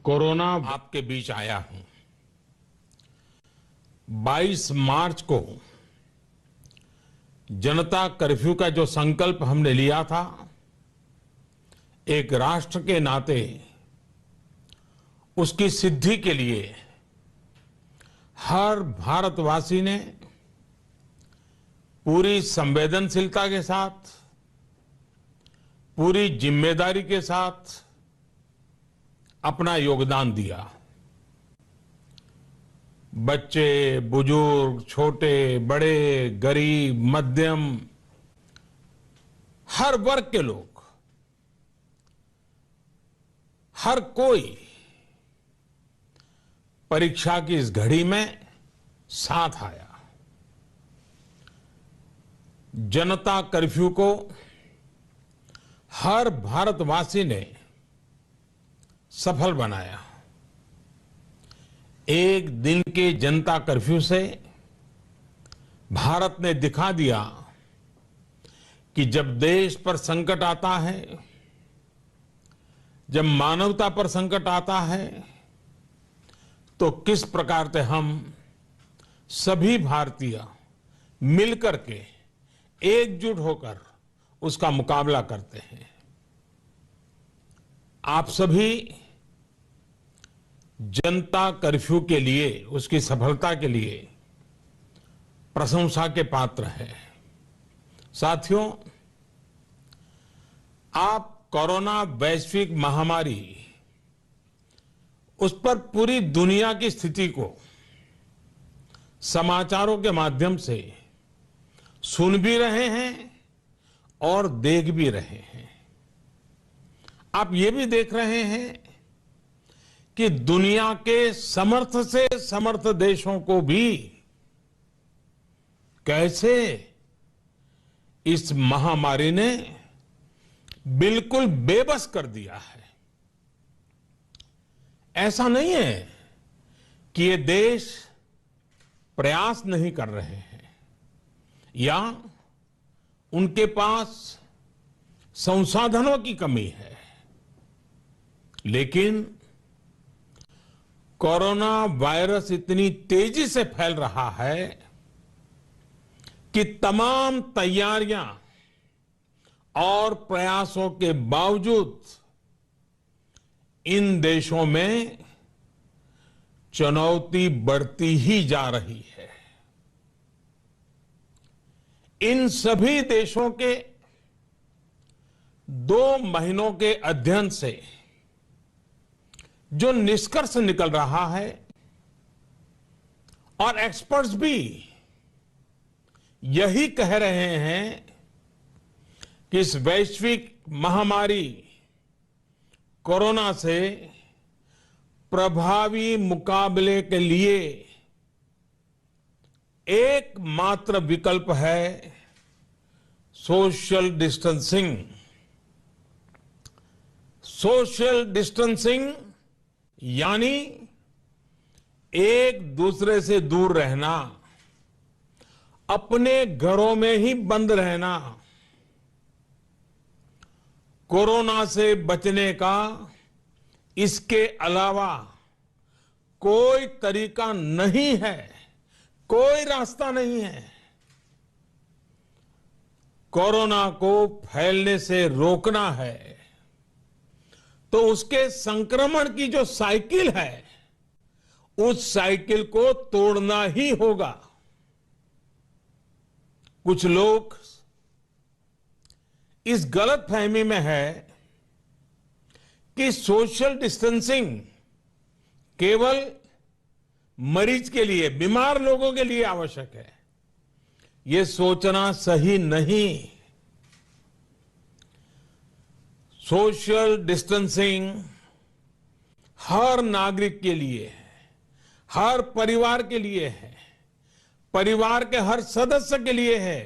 Corona आपके बीच आया हूं। 22 मार्च को जनता कर्फ्यू का जो संकल्प हमने लिया था, एक राष्ट्र के नाते उसकी सिद्धि के लिए हर भारतवासी ने पूरी संवेदनशीलता के साथ, पूरी जिम्मेदारी के साथ अपना योगदान दिया। बच्चे, बुजुर्ग, छोटे, बड़े, गरीब, मध्यम, हर वर्ग के लोग, हर कोई परीक्षा की इस घड़ी में साथ आया। जनता कर्फ्यू को हर भारतवासी ने सफल बनाया। एक दिन के जनता कर्फ्यू से भारत ने दिखा दिया कि जब देश पर संकट आता है, जब मानवता पर संकट आता है, तो किस प्रकार से हम सभी भारतीय मिलकर के एकजुट होकर उसका मुकाबला करते हैं। आप सभी जनता कर्फ्यू के लिए, उसकी सफलता के लिए प्रशंसा के पात्र हैं। साथियों, आप कोरोना वैश्विक महामारी, उस पर पूरी दुनिया की स्थिति को समाचारों के माध्यम से सुन भी रहे हैं और देख भी रहे हैं। आप ये भी देख रहे हैं कि दुनिया के समर्थ से समर्थ देशों को भी कैसे इस महामारी ने बिल्कुल बेबस कर दिया है। ऐसा नहीं है कि ये देश प्रयास नहीं कर रहे हैं या उनके पास संसाधनों की कमी है, लेकिन कोरोना वायरस इतनी तेजी से फैल रहा है कि तमाम तैयारियां और प्रयासों के बावजूद इन देशों में चुनौती बढ़ती ही जा रही है। इन सभी देशों के 2 महीनों के अध्ययन से जो निष्कर्ष निकल रहा है, और एक्सपर्ट्स भी यही कह रहे हैं कि इस वैश्विक महामारी कोरोना से प्रभावी मुकाबले के लिए एकमात्र विकल्प है सोशल डिस्टेंसिंग। सोशल डिस्टेंसिंग यानी एक दूसरे से दूर रहना, अपने घरों में ही बंद रहना। कोरोना से बचने का इसके अलावा कोई तरीका नहीं है, कोई रास्ता नहीं है। कोरोना को फैलने से रोकना है तो उसके संक्रमण की जो साइकिल है, उस साइकिल को तोड़ना ही होगा। कुछ लोग इस गलतफहमी में है कि सोशल डिस्टेंसिंग केवल मरीज के लिए, बीमार लोगों के लिए आवश्यक है। यह सोचना सही नहीं। सोशल डिस्टेंसिंग हर नागरिक के लिए है, हर परिवार के लिए है, परिवार के हर सदस्य के लिए है,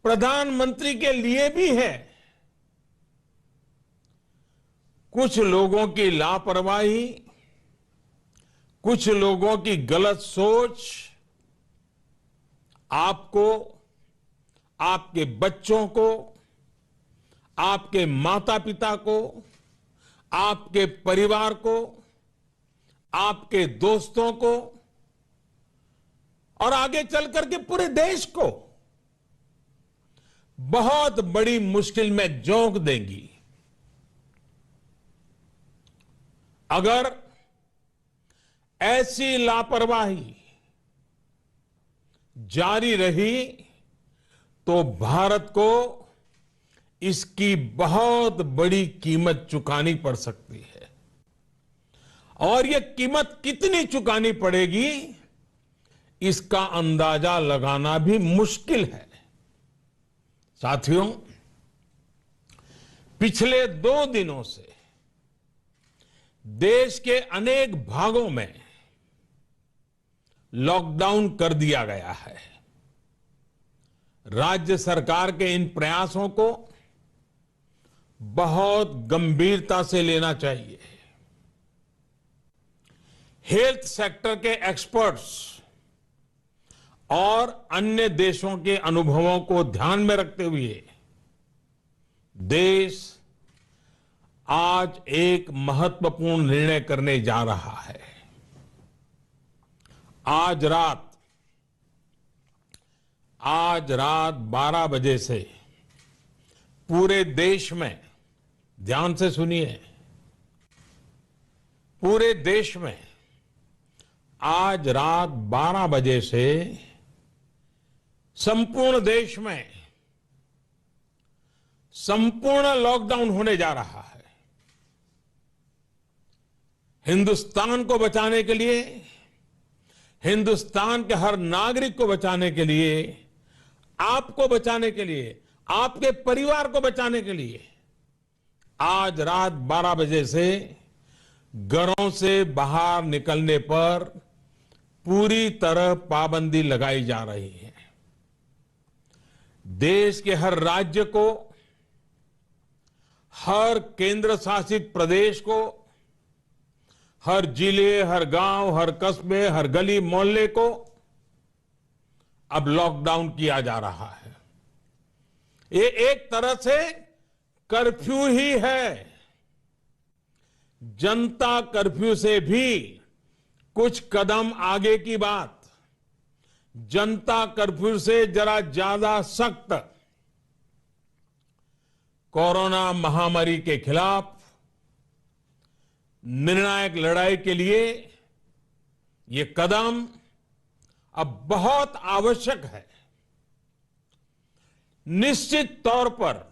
प्रधानमंत्री के लिए भी है। कुछ लोगों की लापरवाही, कुछ लोगों की गलत सोच आपको, आपके बच्चों को, आपके माता पिता को, आपके परिवार को आपके दोस्तों को और आगे चल करके पूरे देश को बहुत बड़ी मुश्किल में झोंक देंगी। अगर ऐसी लापरवाही जारी रही तो भारत को इसकी बहुत बड़ी कीमत चुकानी पड़ सकती है। और यह कीमत कितनी चुकानी पड़ेगी, इसका अंदाजा लगाना भी मुश्किल है। साथियों, पिछले 2 दिनों से देश के अनेक भागों में लॉकडाउन कर दिया गया है। राज्य सरकार के इन प्रयासों को बहुत गंभीरता से लेना चाहिए। हेल्थ सेक्टर के एक्सपर्ट्स और अन्य देशों के अनुभवों को ध्यान में रखते हुए देश आज एक महत्वपूर्ण निर्णय करने जा रहा है। आज रात 12 बजे से पूरे देश में, ध्यान से सुनिए, पूरे देश में आज रात 12 बजे से संपूर्ण देश में संपूर्ण लॉकडाउन होने जा रहा है। हिंदुस्तान को बचाने के लिए, हिंदुस्तान के हर नागरिक को बचाने के लिए, आपको बचाने के लिए, आपके परिवार को बचाने के लिए आज रात 12 बजे से घरों से बाहर निकलने पर पूरी तरह पाबंदी लगाई जा रही है। देश के हर राज्य को, हर केंद्र शासित प्रदेश को, हर जिले, हर गांव, हर कस्बे, हर गली मोहल्ले को अब लॉकडाउन किया जा रहा है। ये एक तरह से कर्फ्यू ही है। जनता कर्फ्यू से भी कुछ कदम आगे की बात। जनता कर्फ्यू से जरा ज्यादा सख्त। कोरोना महामारी के खिलाफ निर्णायक लड़ाई के लिए ये कदम अब बहुत आवश्यक है। निश्चित तौर पर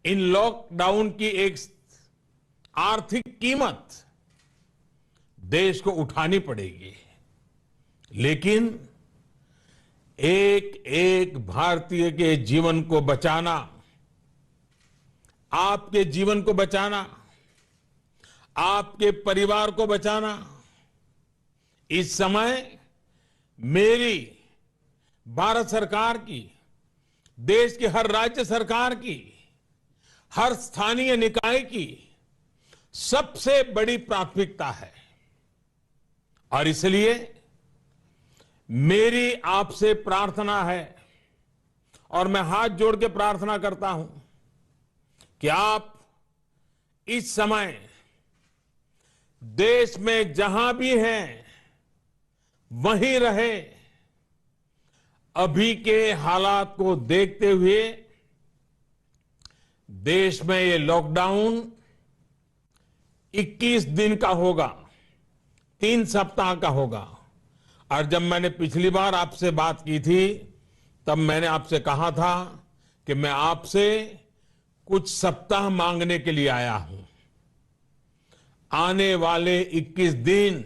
इन लॉकडाउन की एक आर्थिक कीमत देश को उठानी पड़ेगी, लेकिन एक एक भारतीय के जीवन को बचाना, आपके जीवन को बचाना, आपके परिवार को बचाना, इस समय मेरी, भारत सरकार की, देश की हर राज्य सरकार की, हर स्थानीय निकाय की सबसे बड़ी प्राथमिकता है। और इसलिए मेरी आपसे प्रार्थना है और मैं हाथ जोड़ के प्रार्थना करता हूं कि आप इस समय देश में जहां भी हैं वहीं रहे। अभी के हालात को देखते हुए देश में ये लॉकडाउन 21 दिन का होगा, 3 सप्ताह का होगा। और जब मैंने पिछली बार आपसे बात की थी तब मैंने आपसे कहा था कि मैं आपसे कुछ सप्ताह मांगने के लिए आया हूं। आने वाले 21 दिन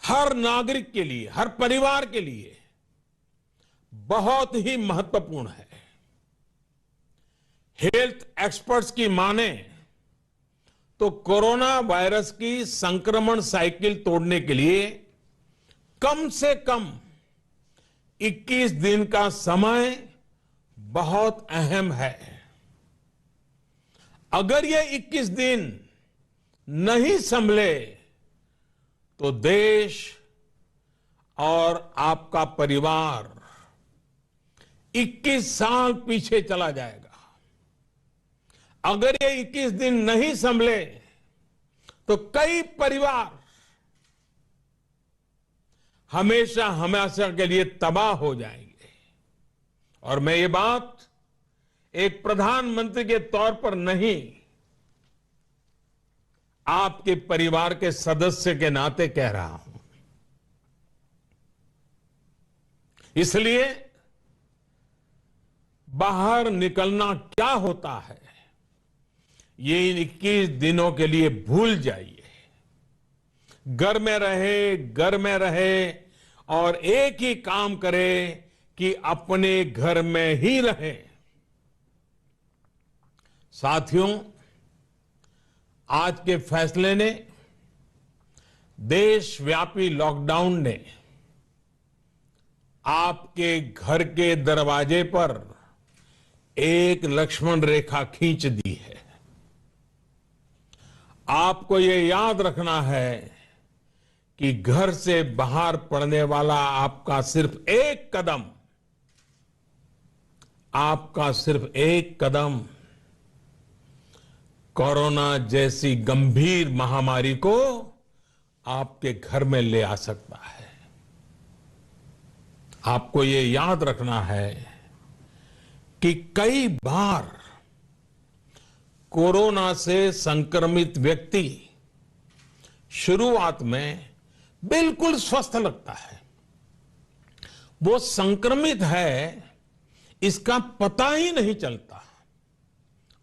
हर नागरिक के लिए, हर परिवार के लिए बहुत ही महत्वपूर्ण है। हेल्थ एक्सपर्ट्स की माने तो कोरोना वायरस की संक्रमण साइकिल तोड़ने के लिए कम से कम 21 दिन का समय बहुत अहम है। अगर ये 21 दिन नहीं संभले तो देश और आपका परिवार 21 साल पीछे चला जाएगा। अगर ये 21 दिन नहीं संभले तो कई परिवार हमेशा हमेशा के लिए तबाह हो जाएंगे। और मैं ये बात एक प्रधानमंत्री के तौर पर नहीं, आपके परिवार के सदस्य के नाते कह रहा हूं। इसलिए बाहर निकलना क्या होता है, ये 21 दिनों के लिए भूल जाइए। घर में रहे और एक ही काम करे कि अपने घर में ही रहे। साथियों, आज के फैसले ने, देशव्यापी लॉकडाउन ने आपके घर के दरवाजे पर एक लक्ष्मण रेखा खींच दी है। आपको ये याद रखना है कि घर से बाहर पड़ने वाला आपका सिर्फ एक कदम कोरोना जैसी गंभीर महामारी को आपके घर में ले आ सकता है। आपको ये याद रखना है कि कई बार कोरोना से संक्रमित व्यक्ति शुरुआत में बिल्कुल स्वस्थ लगता है, वो संक्रमित है इसका पता ही नहीं चलता,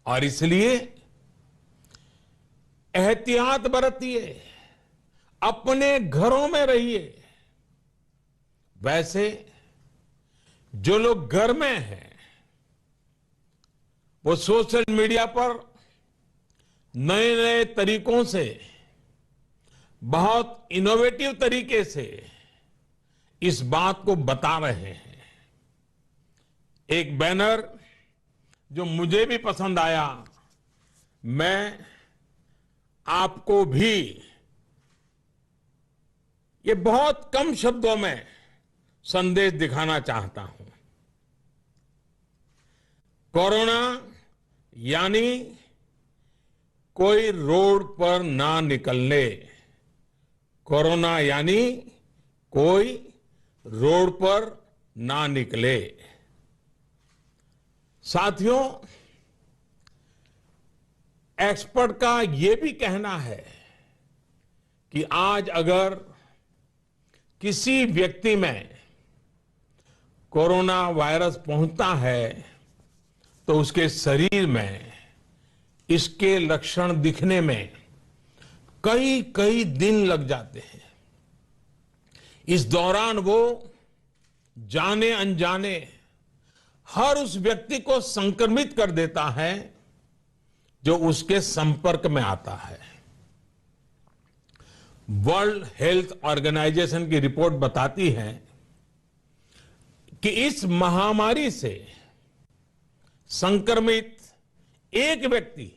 और इसलिए एहतियात बरतिए, अपने घरों में रहिए। वैसे जो लोग घर में हैं वो सोशल मीडिया पर नए नए तरीकों से, बहुत इनोवेटिव तरीके से इस बात को बता रहे हैं। एक बैनर जो मुझे भी पसंद आया, मैं आपको भी ये बहुत कम शब्दों में संदेश दिखाना चाहता हूं। कोरोना यानी कोई रोड पर ना निकलने। कोरोना यानी कोई रोड पर ना निकले। साथियों, एक्सपर्ट का यह भी कहना है कि आज अगर किसी व्यक्ति में कोरोना वायरस पहुंचता है तो उसके शरीर में इसके लक्षण दिखने में कई कई दिन लग जाते हैं। इस दौरान वो जाने अनजाने हर उस व्यक्ति को संक्रमित कर देता है जो उसके संपर्क में आता है। वर्ल्ड हेल्थ ऑर्गेनाइजेशन की रिपोर्ट बताती है कि इस महामारी से संक्रमित एक व्यक्ति,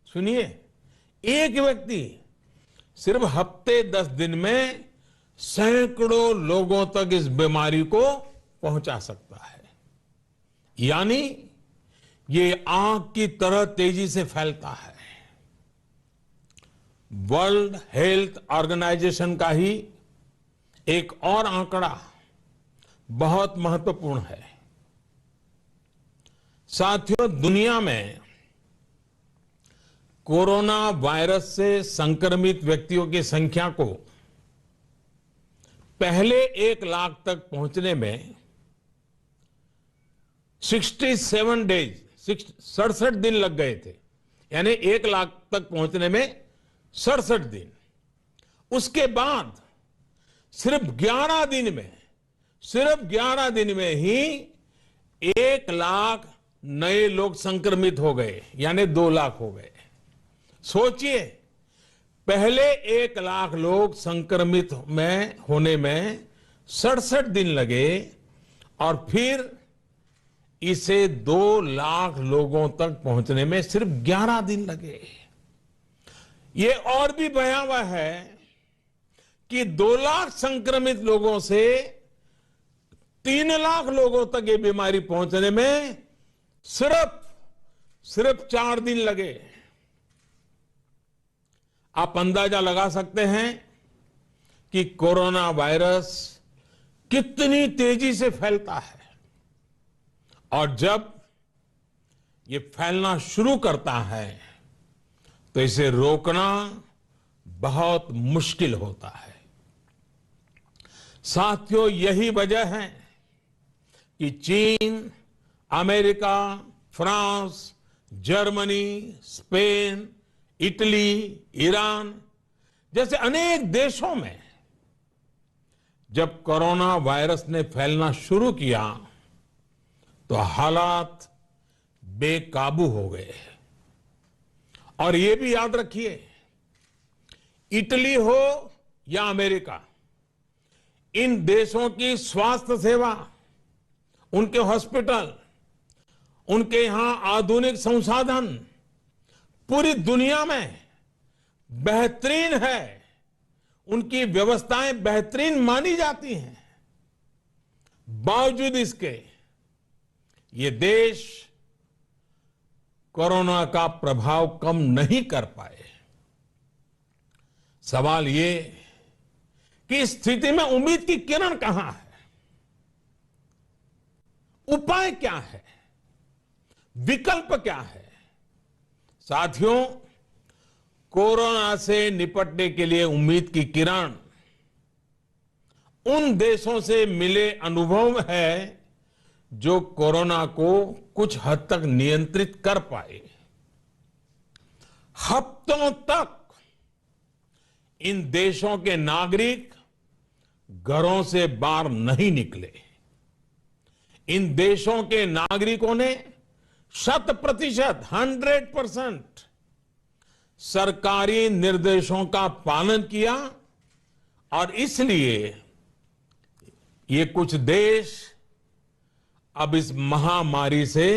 सुनिए, एक व्यक्ति सिर्फ हफ्ते 10 दिन में सैकड़ों लोगों तक इस बीमारी को पहुंचा सकता है। यानी ये आग की तरह तेजी से फैलता है। वर्ल्ड हेल्थ ऑर्गेनाइजेशन का ही एक और आंकड़ा बहुत महत्वपूर्ण है। साथियों, दुनिया में कोरोना वायरस से संक्रमित व्यक्तियों की संख्या को पहले 1 लाख तक पहुंचने में 67 डेज, 67 दिन लग गए थे। यानी 1 लाख तक पहुंचने में 67 दिन। उसके बाद सिर्फ 11 दिन में ही 1 लाख नए लोग संक्रमित हो गए, यानी 2 लाख हो गए। सोचिए, पहले 1 लाख लोग संक्रमित में होने में 67 दिन लगे और फिर इसे 2 लाख लोगों तक पहुंचने में सिर्फ 11 दिन लगे। ये और भी भयावह है कि 2 लाख संक्रमित लोगों से 3 लाख लोगों तक ये बीमारी पहुंचने में सिर्फ 4 दिन लगे। आप अंदाजा लगा सकते हैं कि कोरोना वायरस कितनी तेजी से फैलता है और जब ये फैलना शुरू करता है तो इसे रोकना बहुत मुश्किल होता है। साथियों, यही वजह है कि चीन, America, France, Germany, Spain, Italy, Iran जैसे अनेक देशों में जब कोरोना वायरस ने फैलना शुरू किया तो हालात बेकाबू हो गए। और ये भी याद रखिए, इटली हो या अमेरिका, इन देशों की स्वास्थ्य सेवा, उनके हॉस्पिटल, उनके यहां आधुनिक संसाधन पूरी दुनिया में बेहतरीन है। उनकी व्यवस्थाएं बेहतरीन मानी जाती हैं। बावजूद इसके ये देश कोरोना का प्रभाव कम नहीं कर पाए। सवाल ये कि इस स्थिति में उम्मीद की किरण कहां है? उपाय क्या है? विकल्प क्या है? साथियों, कोरोना से निपटने के लिए उम्मीद की किरण उन देशों से मिले अनुभव में है जो कोरोना को कुछ हद तक नियंत्रित कर पाए। हफ्तों तक इन देशों के नागरिक घरों से बाहर नहीं निकले। इन देशों के नागरिकों ने 100%, 100% सरकारी निर्देशों का पालन किया और इसलिए ये कुछ देश अब इस महामारी से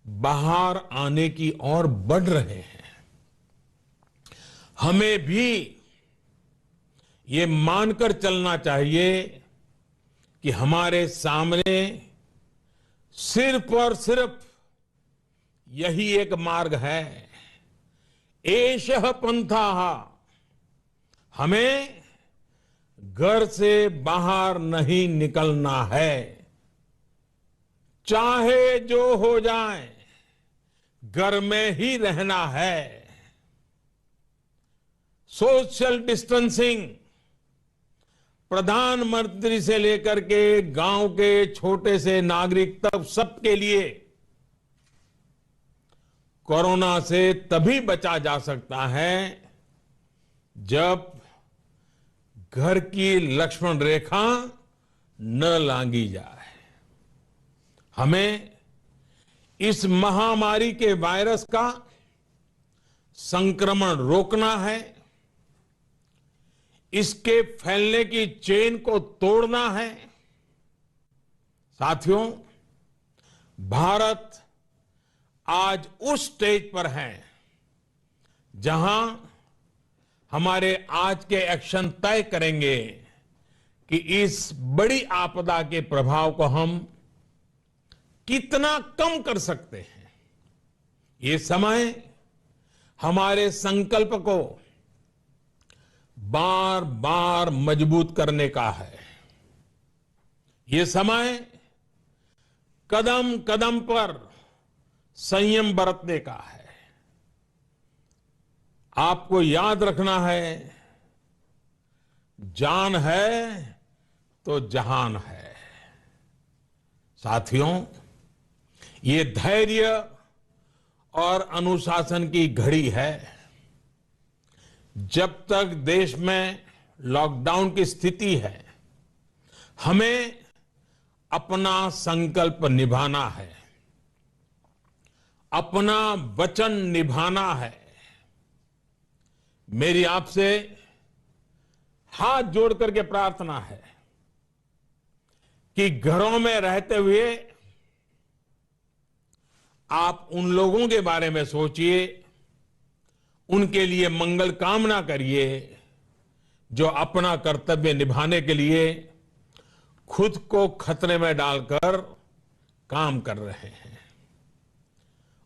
बाहर आने की ओर बढ़ रहे हैं। हमें भी ये मानकर चलना चाहिए कि हमारे सामने सिर्फ और सिर्फ यही एक मार्ग है, एषः पंथाः। हमें घर से बाहर नहीं निकलना है, चाहे जो हो जाए घर में ही रहना है। सोशल डिस्टेंसिंग प्रधानमंत्री से लेकर के गांव के छोटे से नागरिक तक सबके लिए कोरोना से तभी बचा जा सकता है जब घर की लक्ष्मण रेखा न लांघी जाए। हमें इस महामारी के वायरस का संक्रमण रोकना है, इसके फैलने की चेन को तोड़ना है। साथियों, भारत आज उस स्टेज पर है जहां हमारे आज के एक्शन तय करेंगे कि इस बड़ी आपदा के प्रभाव को हम कितना कम कर सकते हैं। ये समय हमारे संकल्प को बार बार मजबूत करने का है। ये समय कदम कदम पर संयम बरतने का है। आपको याद रखना है, जान है तो जहान है। साथियों, ये धैर्य और अनुशासन की घड़ी है। जब तक देश में लॉकडाउन की स्थिति है, हमें अपना संकल्प निभाना है, अपना वचन निभाना है। मेरी आपसे हाथ जोड़ करके प्रार्थना है कि घरों में रहते हुए आप उन लोगों के बारे में सोचिए, उनके लिए मंगल कामना करिए जो अपना कर्तव्य निभाने के लिए खुद को खतरे में डालकर काम कर रहे हैं।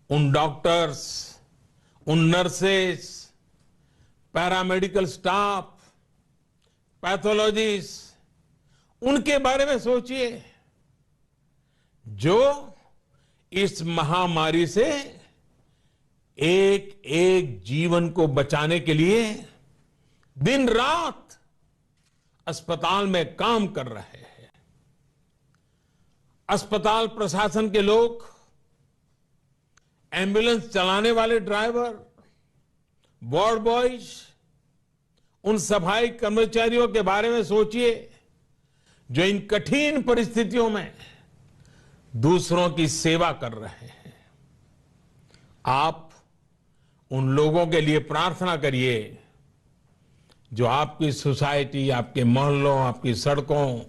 उन डॉक्टर्स, उन नर्सेस, पैरामेडिकल स्टाफ, पैथोलॉजिस्ट, उनके बारे में सोचिए जो इस महामारी से एक एक जीवन को बचाने के लिए दिन रात अस्पताल में काम कर रहे हैं। अस्पताल प्रशासन के लोग, एम्बुलेंस चलाने वाले ड्राइवर, वार्ड बॉयज, उन सफाई कर्मचारियों के बारे में सोचिए जो इन कठिन परिस्थितियों में दूसरों की सेवा कर रहे हैं। आप उन लोगों के लिए प्रार्थना करिए जो आपकी सोसाइटी, आपके मोहल्लों, आपकी सड़कों,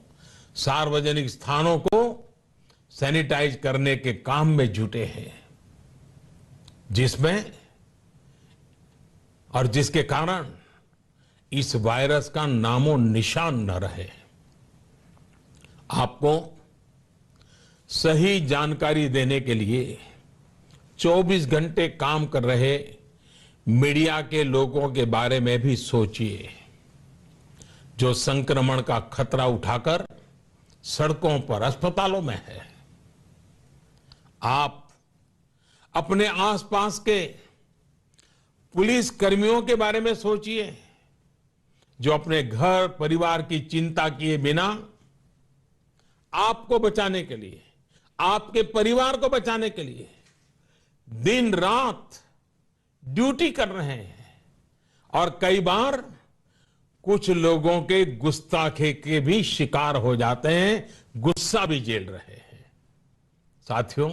सार्वजनिक स्थानों को सैनिटाइज करने के काम में जुटे हैं, जिसमें और जिसके कारण इस वायरस का नामो निशान न रहे। आपको सही जानकारी देने के लिए 24 घंटे काम कर रहे मीडिया के लोगों के बारे में भी सोचिए, जो संक्रमण का खतरा उठाकर सड़कों पर, अस्पतालों में है। आप अपने आसपास के पुलिस कर्मियों के बारे में सोचिए जो अपने घर परिवार की चिंता किए बिना आपको बचाने के लिए, आपके परिवार को बचाने के लिए दिन रात ड्यूटी कर रहे हैं और कई बार कुछ लोगों के गुस्ताखी के भी शिकार हो जाते हैं, गुस्सा भी झेल रहे हैं। साथियों,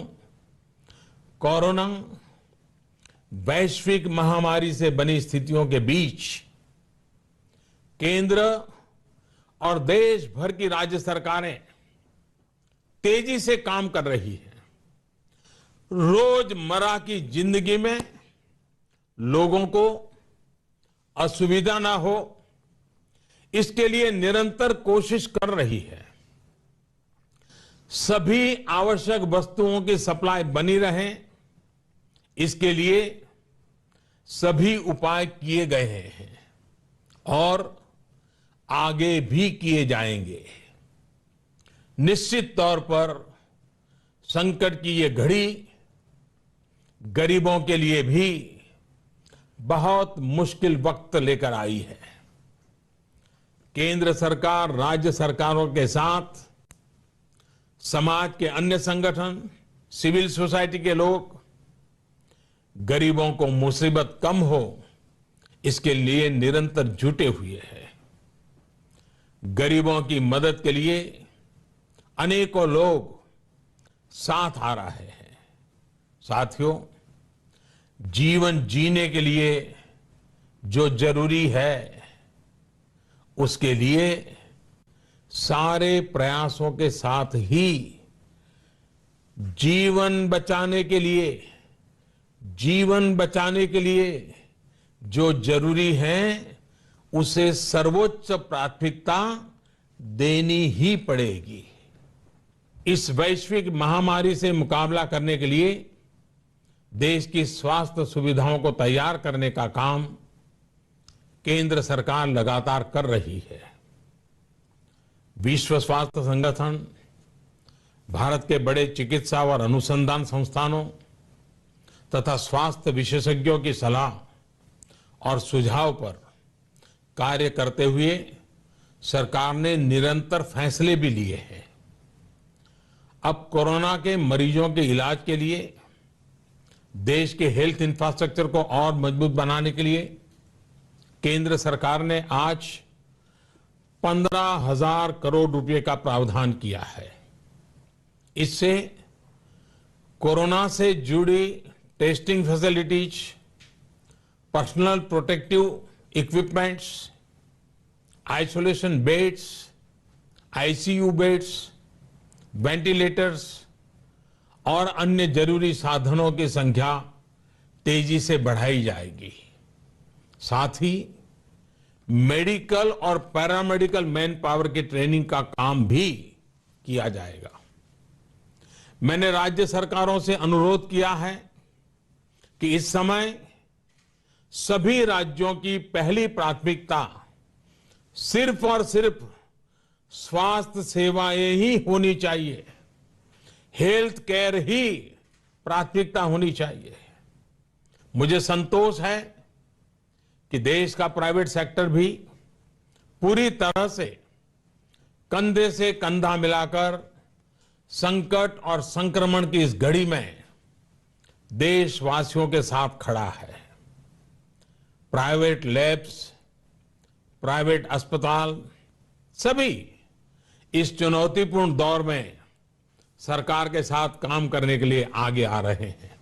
कोरोना वैश्विक महामारी से बनी स्थितियों के बीच केंद्र और देश भर की राज्य सरकारें तेजी से काम कर रही हैं। रोजमर्रा की जिंदगी में लोगों को असुविधा ना हो, इसके लिए निरंतर कोशिश कर रही है। सभी आवश्यक वस्तुओं की सप्लाई बनी रहे, इसके लिए सभी उपाय किए गए हैं और आगे भी किए जाएंगे। निश्चित तौर पर संकट की ये घड़ी गरीबों के लिए भी बहुत मुश्किल वक्त लेकर आई है। केंद्र सरकार, राज्य सरकारों के साथ समाज के अन्य संगठन, सिविल सोसाइटी के लोग गरीबों को मुसीबत कम हो, इसके लिए निरंतर जुटे हुए हैं। गरीबों की मदद के लिए अनेकों लोग साथ आ रहे हैं। साथियों, जीवन जीने के लिए जो जरूरी है, उसके लिए सारे प्रयासों के साथ ही जीवन बचाने के लिए जो जरूरी है, उसे सर्वोच्च प्राथमिकता देनी ही पड़ेगी। इस वैश्विक महामारी से मुकाबला करने के लिए देश की स्वास्थ्य सुविधाओं को तैयार करने का काम केंद्र सरकार लगातार कर रही है। विश्व स्वास्थ्य संगठन, भारत के बड़े चिकित्सा और अनुसंधान संस्थानों तथा स्वास्थ्य विशेषज्ञों की सलाह और सुझाव पर कार्य करते हुए सरकार ने निरंतर फैसले भी लिए हैं। अब कोरोना के मरीजों के इलाज के लिए देश के हेल्थ इंफ्रास्ट्रक्चर को और मजबूत बनाने के लिए केंद्र सरकार ने आज 15,000 करोड़ रुपए का प्रावधान किया है। इससे कोरोना से जुड़ी testing facilities, personal protective equipments, isolation beds, ICU beds, ventilators और अन्य जरूरी साधनों की संख्या तेजी से बढ़ाई जाएगी। साथ ही मेडिकल और पैरामेडिकल मैन पावर की ट्रेनिंग का काम भी किया जाएगा। मैंने राज्य सरकारों से अनुरोध किया है कि इस समय सभी राज्यों की पहली प्राथमिकता सिर्फ और सिर्फ स्वास्थ्य सेवाएं ही होनी चाहिए, हेल्थ केयर ही प्राथमिकता होनी चाहिए। मुझे संतोष है कि देश का प्राइवेट सेक्टर भी पूरी तरह से कंधे से कंधा मिलाकर संकट और संक्रमण की इस घड़ी में देशवासियों के साथ खड़ा है। प्राइवेट लैब्स, प्राइवेट अस्पताल सभी इस चुनौतीपूर्ण दौर में सरकार के साथ काम करने के लिए आगे आ रहे हैं।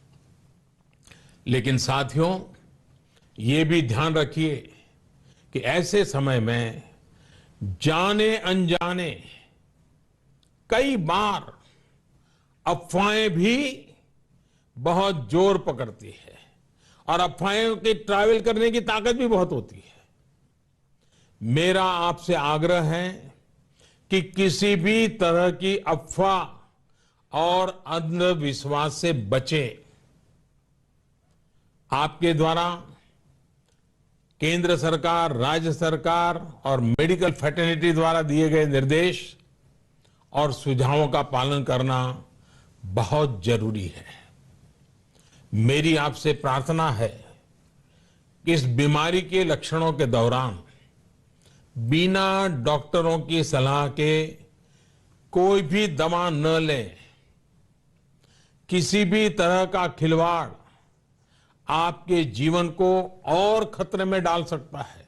लेकिन साथियों, ये भी ध्यान रखिए कि ऐसे समय में जाने अनजाने कई बार अफवाहें भी बहुत जोर पकड़ती है और अफवाहों की ट्रैवल करने की ताकत भी बहुत होती है। मेरा आपसे आग्रह है कि किसी भी तरह की अफवाह और अंधविश्वास से बचें। आपके द्वारा केंद्र सरकार, राज्य सरकार और मेडिकल फ्रेटर्निटी द्वारा दिए गए निर्देश और सुझावों का पालन करना बहुत जरूरी है। मेरी आपसे प्रार्थना है कि इस बीमारी के लक्षणों के दौरान बिना डॉक्टरों की सलाह के कोई भी दवा न लें। किसी भी तरह का खिलवाड़ आपके जीवन को और खतरे में डाल सकता है।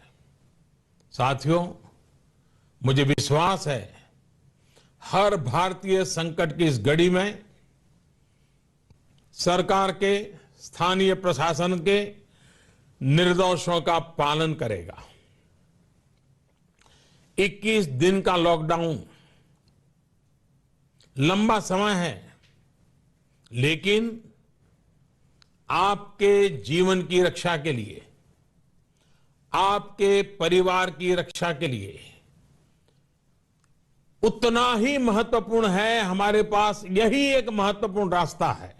साथियों, मुझे विश्वास है हर भारतीय संकट की इस घड़ी में सरकार के, स्थानीय प्रशासन के निर्देशों का पालन करेगा। 21 दिन का लॉकडाउन लंबा समय है, लेकिन आपके जीवन की रक्षा के लिए, आपके परिवार की रक्षा के लिए उतना ही महत्वपूर्ण है। हमारे पास यही एक महत्वपूर्ण रास्ता है।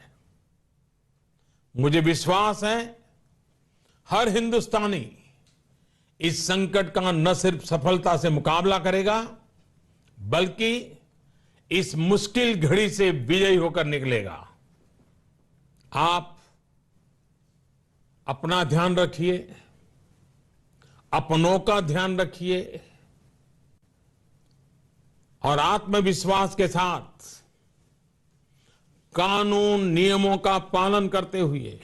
मुझे विश्वास है हर हिंदुस्तानी इस संकट का न सिर्फ सफलता से मुकाबला करेगा, बल्कि इस मुश्किल घड़ी से विजयी होकर निकलेगा। आप अपना ध्यान रखिए, अपनों का ध्यान रखिए और आत्मविश्वास के साथ कानून नियमों का पालन करते हुए,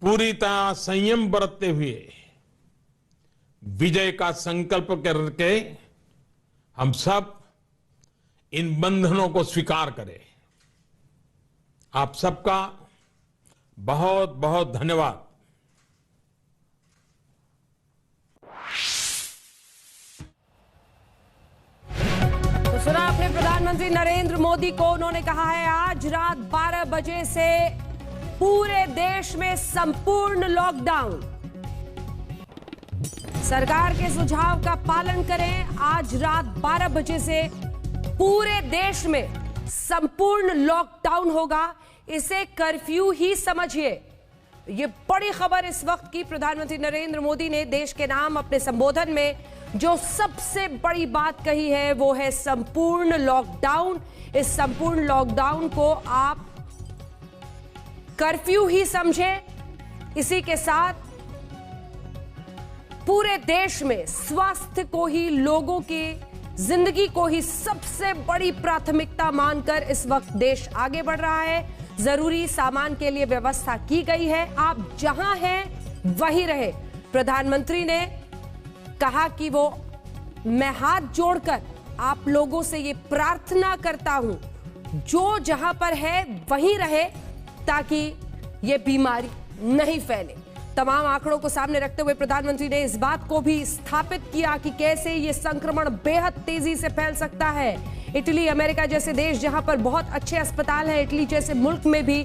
पूरी तरह संयम बरतते हुए विजय का संकल्प करके हम सब इन बंधनों को स्वीकार करें। आप सबका बहुत बहुत धन्यवाद। तो सुना आपने प्रधानमंत्री नरेंद्र मोदी को। उन्होंने कहा है आज रात 12 बजे से पूरे देश में संपूर्ण लॉकडाउन। सरकार के सुझाव का पालन करें। आज रात 12 बजे से पूरे देश में संपूर्ण लॉकडाउन होगा। इसे कर्फ्यू ही समझिए। ये बड़ी खबर इस वक्त की। प्रधानमंत्री नरेंद्र मोदी ने देश के नाम अपने संबोधन में जो सबसे बड़ी बात कही है वो है संपूर्ण लॉकडाउन। इस संपूर्ण लॉकडाउन को आप कर्फ्यू ही समझें। इसी के साथ पूरे देश में स्वास्थ्य को ही, लोगों की जिंदगी को ही सबसे बड़ी प्राथमिकता मानकर इस वक्त देश आगे बढ़ रहा है। जरूरी सामान के लिए व्यवस्था की गई है। आप जहां हैं वहीं रहे। प्रधानमंत्री ने कहा कि मैं हाथ जोड़कर आप लोगों से ये प्रार्थना करता हूं, जो जहां पर है वहीं रहे ताकि ये बीमारी नहीं फैले। तमाम आंकड़ों को सामने रखते हुए प्रधानमंत्री ने इस बात को भी स्थापित किया कि कैसे ये संक्रमण बेहद तेजी से फैल सकता है। इटली, अमेरिका जैसे देश जहां पर बहुत अच्छे अस्पताल हैं, इटली जैसे मुल्क में भी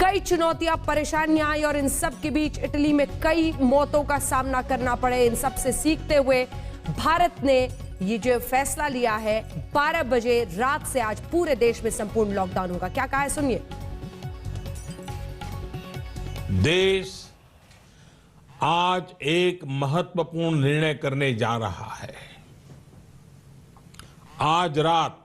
कई चुनौतियां, परेशानियां आई और इन सब के बीच इटली में कई मौतों का सामना करना पड़े। इन सब से सीखते हुए भारत ने ये जो फैसला लिया है 12 बजे रात से आज पूरे देश में संपूर्ण लॉकडाउन होगा। क्या कहा है सुनिए। देश आज एक महत्वपूर्ण निर्णय करने जा रहा है। आज रात